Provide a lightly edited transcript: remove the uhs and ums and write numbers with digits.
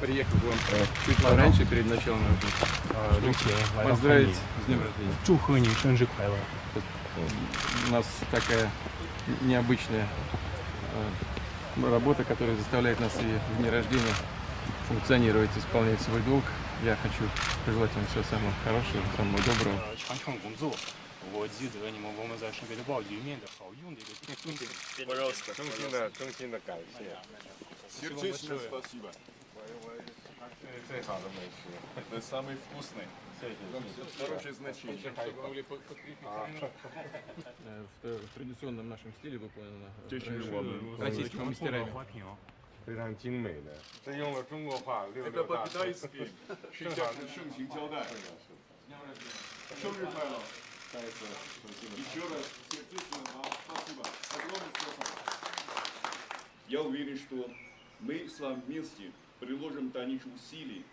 приехал к вам чуть пораньше, перед началом работы, чтобы поздравить с днем рождения. 祝贺你生日快乐！ У нас такая необычная работа, которая заставляет нас и в дни рождения функционировать, исполнять свой долг. Я хочу пожелать вам всего самого хорошего, самого доброго. 传承工作，我记得我们在圣彼得堡里面的好用的一个东西。Пожалуйста,衷心的感谢。Сердечно спасибо. Это самый вкусный. Хорошее значение. В традиционном нашем стиле выполнено 这是我们 российскими мастерами. 非常精美的，这用了中国话六六大顺。 по-китайски, 是这样的盛情交代。生日快乐！ Еще раз сердечно вам спасибо. Огромное спасибо. Я уверен, что мы с вами вместе приложим тонич усилий.